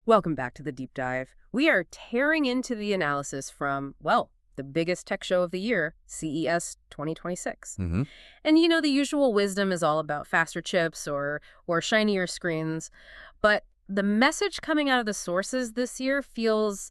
Welcome back to the deep dive. We are tearing into the analysis from, well, the biggest tech show of the year, CES 2026. hmm And the usual wisdom is all about faster chips or shinier screens, but the message coming out of the sources this year feels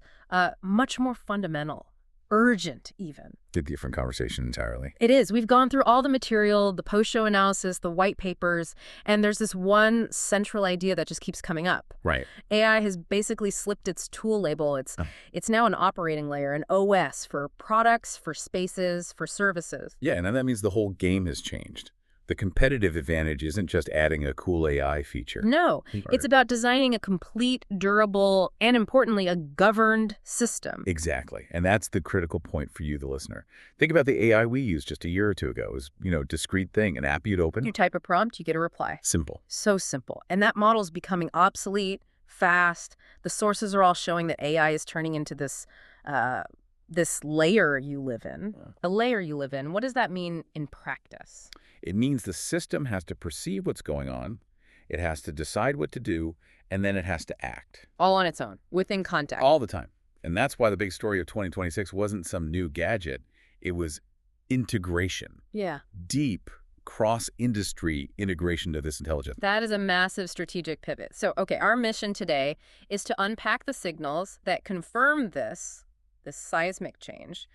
much more fundamental, urgent even. A different conversation entirely. It is. We've gone through all the material, the post-show analysis, the white papers, and there's this one central idea that just keeps coming up. Right. AI has basically slipped its tool label. It's Oh. it's now an operating layer, an OS for products, for spaces, for services. Yeah, and that means the whole game has changed. The competitive advantage isn't just adding a cool AI feature. No, Or- it's about designing a complete, durable, and importantly, a governed system. Exactly. And that's the critical point for you, the listener. Think about the AI we used just a year or two ago. It was, discrete thing, an app you'd open. You type a prompt, you get a reply. Simple. So simple. And that model's becoming obsolete, fast. The sources are all showing that AI is turning into this layer you live in. A layer you live in. What does that mean in practice? It means the system has to perceive what's going on, it has to decide what to do, and then it has to act. All on its own, within context. All the time. And that's why the big story of 2026 wasn't some new gadget. It was integration. Yeah. Deep cross-industry integration of this intelligence. That is a massive strategic pivot. So, okay, our mission today is to unpack the signals that confirm this seismic change.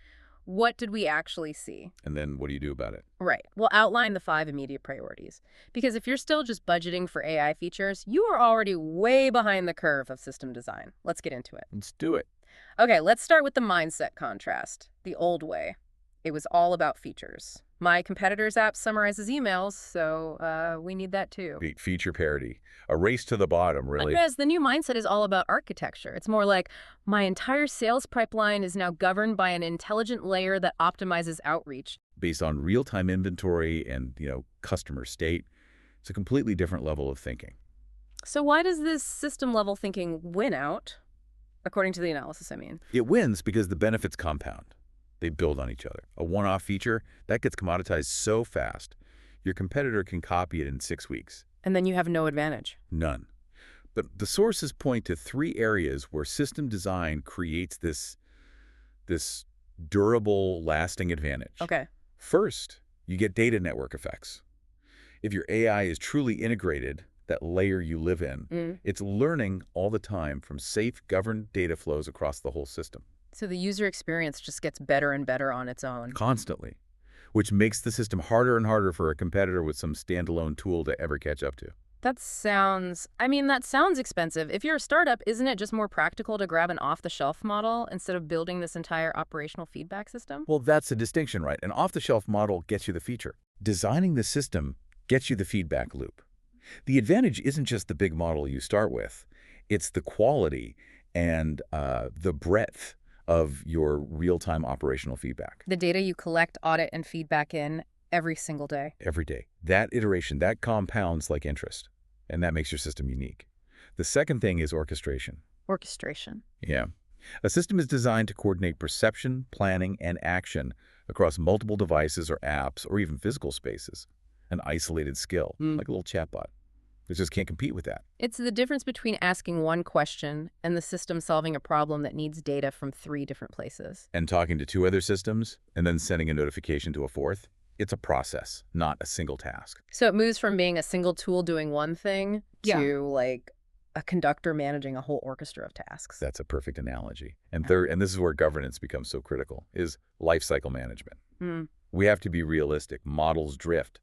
What did we actually see? And then what do you do about it? Right. We'll outline the 5 immediate priorities. Because if you're still just budgeting for AI features, you are already way behind the curve of system design. Let's get into it. Let's do it. Okay, let's start with the mindset contrast. The old way. It was all about features. My competitor's app summarizes emails, so we need that too. Feature parity. A race to the bottom, really. Whereas the new mindset is all about architecture. It's more like my entire sales pipeline is now governed by an intelligent layer that optimizes outreach. Based on real-time inventory and, customer state. It's a completely different level of thinking. So why does this system-level thinking win out? According to the analysis, I mean. It wins because the benefits compound. They build on each other. A one-off feature, that gets commoditized so fast, your competitor can copy it in 6 weeks. And then you have no advantage. None. But the sources point to 3 areas where system design creates this durable, lasting advantage. Okay. First, you get data network effects. If your AI is truly integrated, that layer you live in, it's learning all the time from safe, governed data flows across the whole system. So the user experience just gets better and better on its own. Constantly, which makes the system harder and harder for a competitor with some standalone tool to ever catch up to. That sounds expensive. If you're a startup, isn't it just more practical to grab an off-the-shelf model instead of building this entire operational feedback system? Well, that's the distinction, right? An off-the-shelf model gets you the feature. Designing the system gets you the feedback loop. The advantage isn't just the big model you start with. It's the quality and the breadth of your real-time operational feedback. The data you collect, audit, and feedback in every single day. Every day. That iteration, that compounds like interest, and that makes your system unique. The second thing is orchestration. Orchestration. Yeah. A system is designed to coordinate perception, planning, and action across multiple devices or apps or even physical spaces. An isolated skill, like a little chatbot. It just can't compete with that. It's the difference between asking one question and the system solving a problem that needs data from 3 different places. And talking to 2 other systems and then sending a notification to a 4th, it's a process, not a single task. So it moves from being a single tool doing one thing to like a conductor managing a whole orchestra of tasks. That's a perfect analogy. And third, and this is where governance becomes so critical, is lifecycle management. We have to be realistic. Models drift,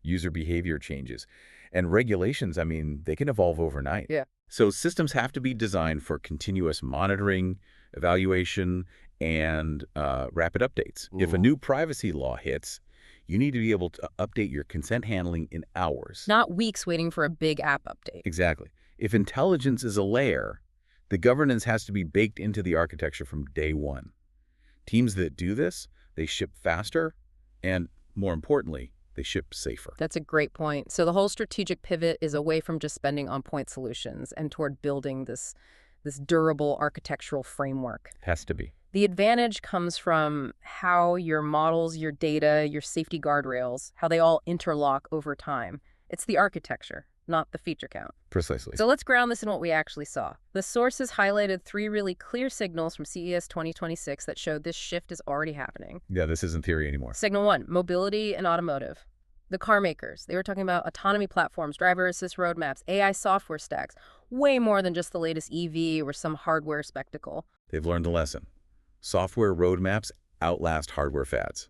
user behavior changes, and regulations, they can evolve overnight. Yeah. So systems have to be designed for continuous monitoring, evaluation, and rapid updates. If a new privacy law hits, you need to be able to update your consent handling in hours. Not weeks waiting for a big app update. Exactly. If intelligence is a layer, the governance has to be baked into the architecture from day one. Teams that do this, they ship faster, and more importantly, they ship safer. That's a great point. So the whole strategic pivot is away from just spending on point solutions and toward building this durable architectural framework. Has to be. The advantage comes from how your models, your data, your safety guardrails, how they all interlock over time. It's the architecture, not the feature count. Precisely. So let's ground this in what we actually saw. The sources highlighted 3 really clear signals from CES 2026 that showed this shift is already happening. Yeah, this isn't theory anymore. Signal 1, mobility and automotive. The car makers, they were talking about autonomy platforms, driver assist roadmaps, AI software stacks, way more than just the latest EV or some hardware spectacle. They've learned the lesson. Software roadmaps outlast hardware fads.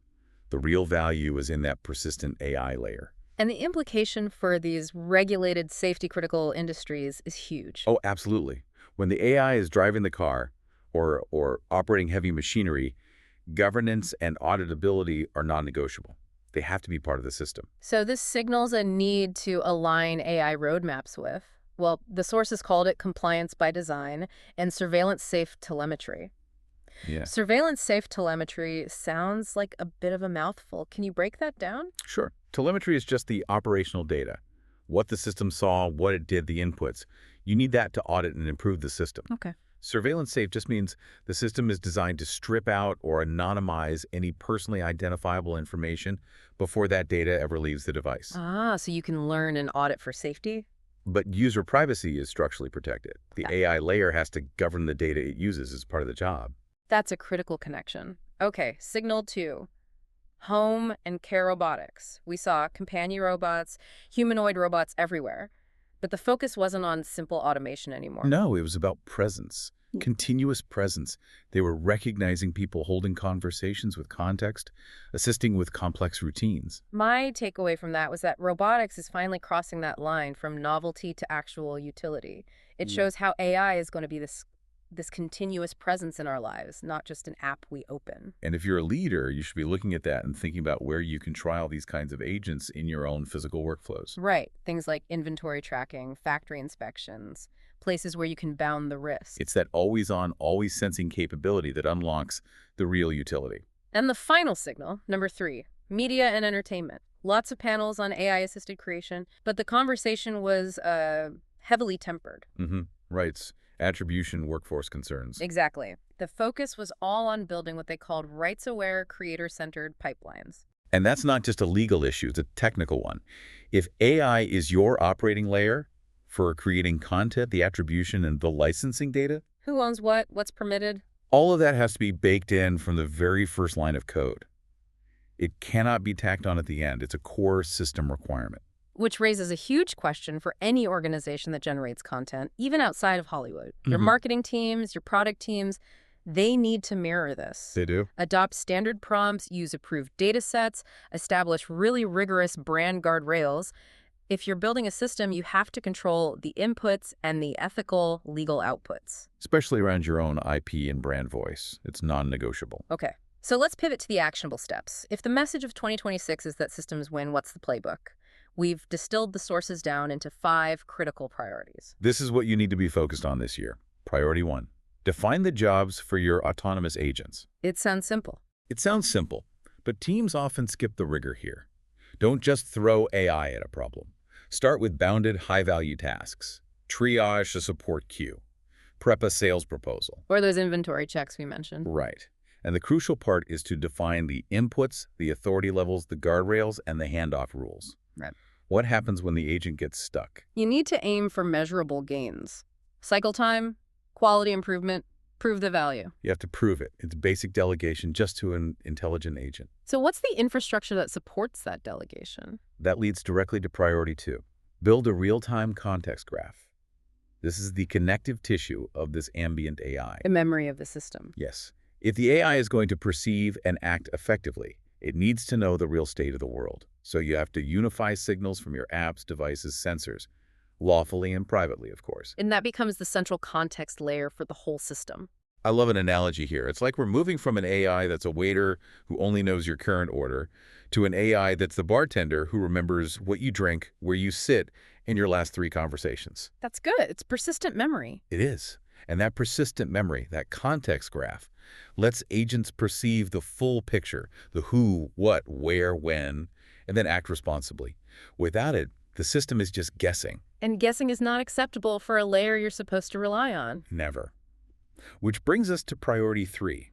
The real value is in that persistent AI layer. And the implication for these regulated safety-critical industries is huge. Oh, absolutely. When the AI is driving the car or operating heavy machinery, governance and auditability are non-negotiable. They have to be part of the system. So this signals a need to align AI roadmaps with, well, the sources called it compliance by design and surveillance-safe telemetry. Yeah. Surveillance-safe telemetry sounds like a bit of a mouthful. Can you break that down? Sure. Telemetry is just the operational data. What the system saw, what it did, the inputs. You need that to audit and improve the system. Okay. Surveillance safe just means the system is designed to strip out or anonymize any personally identifiable information before that data ever leaves the device. Ah, so you can learn and audit for safety? But user privacy is structurally protected. The AI layer has to govern the data it uses as part of the job. That's a critical connection. Okay, signal 2. Home and care robotics. We saw companion robots, humanoid robots everywhere. But the focus wasn't on simple automation anymore. No, it was about presence, continuous presence. They were recognizing people, holding conversations with context, assisting with complex routines. My takeaway from that was that robotics is finally crossing that line from novelty to actual utility. It shows how AI is going to be this continuous presence in our lives, not just an app we open. And if you're a leader, you should be looking at that and thinking about where you can trial these kinds of agents in your own physical workflows. Right. Things like inventory tracking, factory inspections, places where you can bound the risk. It's that always-on, always-sensing capability that unlocks the real utility. And the final signal, number 3, media and entertainment. Lots of panels on AI-assisted creation, but the conversation was heavily tempered. Rights, attribution, workforce concerns. Exactly. The focus was all on building what they called rights-aware, creator-centered pipelines. And that's not just a legal issue, it's a technical one. If AI is your operating layer for creating content, the attribution and the licensing data, Who owns what? What's permitted? all of that has to be baked in from the very first line of code. It cannot be tacked on at the end. It's a core system requirement. Which raises a huge question for any organization that generates content, even outside of Hollywood. Your marketing teams, your product teams, they need to mirror this. They do. Adopt standard prompts, use approved data sets, establish really rigorous brand guardrails. If you're building a system, you have to control the inputs and the ethical, legal outputs. Especially around your own IP and brand voice. It's non-negotiable. Okay, so let's pivot to the actionable steps. If the message of 2026 is that systems win, what's the playbook? We've distilled the sources down into 5 critical priorities. This is what you need to be focused on this year. Priority 1. Define the jobs for your autonomous agents. It sounds simple. It sounds simple, but teams often skip the rigor here. Don't just throw AI at a problem. Start with bounded, high-value tasks. Triage a support queue. Prep a sales proposal. Or those inventory checks we mentioned. Right. And the crucial part is to define the inputs, the authority levels, the guardrails, and the handoff rules. Right. What happens when the agent gets stuck? You need to aim for measurable gains. Cycle time, quality improvement, prove the value. You have to prove it. It's basic delegation just to an intelligent agent. So what's the infrastructure that supports that delegation? That leads directly to priority 2. Build a real-time context graph. This is the connective tissue of this ambient AI. The memory of the system. Yes. If the AI is going to perceive and act effectively, it needs to know the real state of the world. So you have to unify signals from your apps, devices, sensors, lawfully and privately, of course. And that becomes the central context layer for the whole system. I love an analogy here. It's like we're moving from an AI that's a waiter who only knows your current order to an AI that's the bartender who remembers what you drink, where you sit, and your last 3 conversations. That's good. It's persistent memory. It is. And that persistent memory, that context graph, lets agents perceive the full picture, the who, what, where, when, and then act responsibly. Without it, the system is just guessing. And guessing is not acceptable for a layer you're supposed to rely on. Never. Which brings us to priority 3.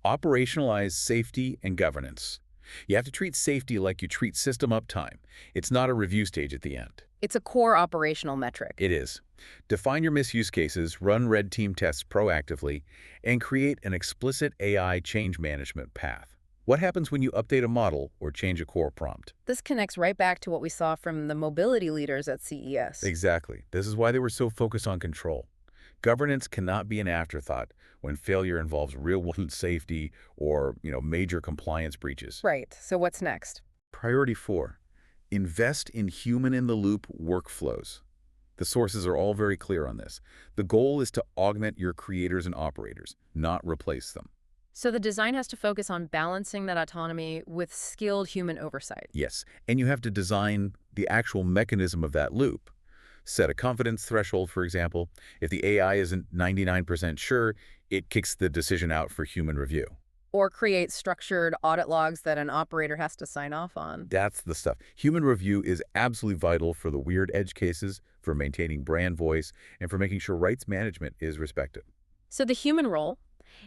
Operationalize safety and governance. You have to treat safety like you treat system uptime. It's not a review stage at the end. It's a core operational metric. It is. Define your misuse cases, run red team tests proactively, and create an explicit AI change management path. What happens when you update a model or change a core prompt? This connects right back to what we saw from the mobility leaders at CES. Exactly. This is why they were so focused on control. Governance cannot be an afterthought when failure involves real-world safety or, major compliance breaches. Right. So what's next? Priority 4. Invest in human-in-the-loop workflows. The sources are all very clear on this. The goal is to augment your creators and operators, not replace them. So the design has to focus on balancing that autonomy with skilled human oversight. Yes, and you have to design the actual mechanism of that loop. Set a confidence threshold, for example. If the AI isn't 99% sure, it kicks the decision out for human review. Or create structured audit logs that an operator has to sign off on. That's the stuff. Human review is absolutely vital for the weird edge cases, for maintaining brand voice, and for making sure rights management is respected. So the human role,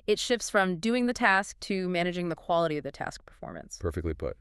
it shifts from doing the task to managing the quality of the task performance. Perfectly put.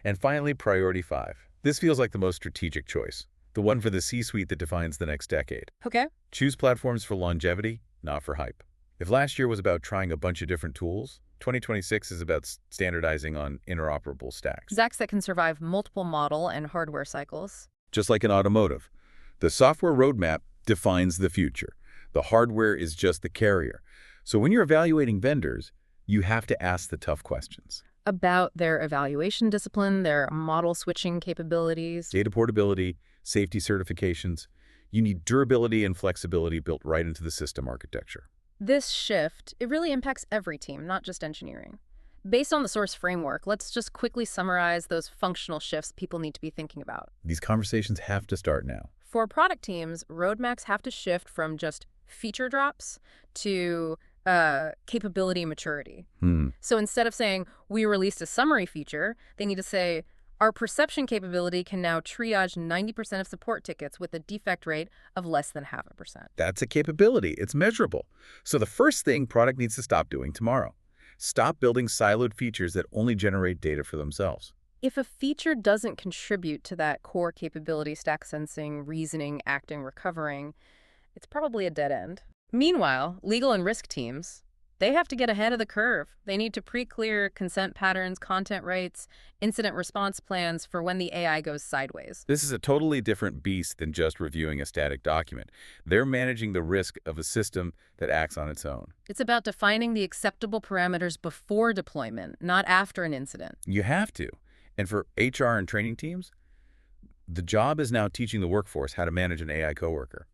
And finally, priority 5. This feels like the most strategic choice, the one for the C-suite that defines the next decade. Okay. Choose platforms for longevity, not for hype. If last year was about trying a bunch of different tools, 2026 is about standardizing on interoperable stacks. Stacks that can survive multiple model and hardware cycles. Just like in automotive, the software roadmap defines the future. The hardware is just the carrier. So when you're evaluating vendors, you have to ask the tough questions. About their evaluation discipline, their model switching capabilities. Data portability, safety certifications. You need durability and flexibility built right into the system architecture. This shift, it really impacts every team, not just engineering. Based on the source framework, let's just quickly summarize those functional shifts people need to be thinking about. These conversations have to start now. For product teams, roadmaps have to shift from just feature drops to capability maturity. So instead of saying, we released a summary feature, they need to say, our perception capability can now triage 90% of support tickets with a defect rate of less than 0.5%. That's a capability. It's measurable. So the first thing product needs to stop doing tomorrow. Stop building siloed features that only generate data for themselves. If a feature doesn't contribute to that core capability, stack sensing, reasoning, acting, recovering, it's probably a dead end. Meanwhile, legal and risk teams, they have to get ahead of the curve. They need to pre-clear consent patterns, content rights, incident response plans for when the AI goes sideways. This is a totally different beast than just reviewing a static document. They're managing the risk of a system that acts on its own. It's about defining the acceptable parameters before deployment, not after an incident. You have to. And for HR and training teams, the job is now teaching the workforce how to manage an AI coworker.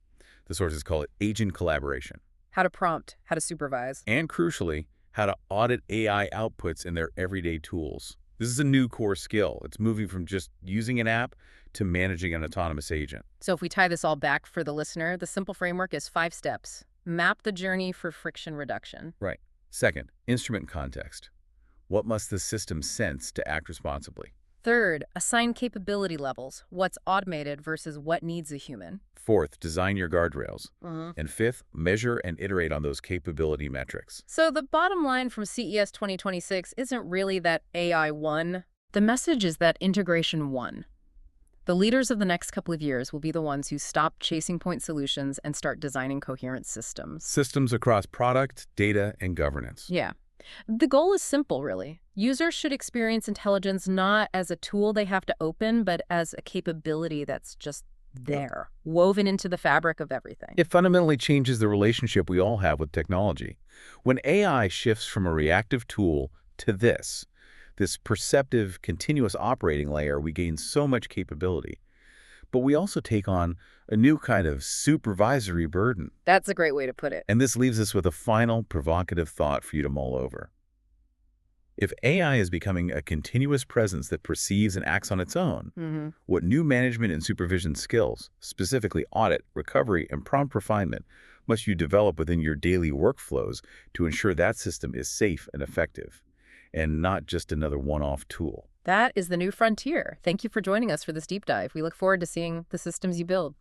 The sources call it agent collaboration. How to prompt, how to supervise. And crucially, how to audit AI outputs in their everyday tools. This is a new core skill. It's moving from just using an app to managing an autonomous agent. So if we tie this all back for the listener, the simple framework is 5 steps. Map the journey for friction reduction. Right. Second, instrument context. What must the system sense to act responsibly? Third, assign capability levels. What's automated versus what needs a human. Fourth, design your guardrails. And fifth, measure and iterate on those capability metrics. So the bottom line from CES 2026 isn't really that AI won. The message is that integration won. The leaders of the next couple of years will be the ones who stop chasing point solutions and start designing coherent systems. Systems across product, data, and governance. Yeah. The goal is simple, really. Users should experience intelligence not as a tool they have to open, but as a capability that's just there, woven into the fabric of everything. It fundamentally changes the relationship we all have with technology. When AI shifts from a reactive tool to this perceptive, continuous operating layer, we gain so much capability. But we also take on a new kind of supervisory burden. That's a great way to put it. And this leaves us with a final provocative thought for you to mull over. If AI is becoming a continuous presence that perceives and acts on its own, what new management and supervision skills, specifically audit, recovery, and prompt refinement, must you develop within your daily workflows to ensure that system is safe and effective, and not just another one-off tool? That is the new frontier. Thank you for joining us for this deep dive. We look forward to seeing the systems you build.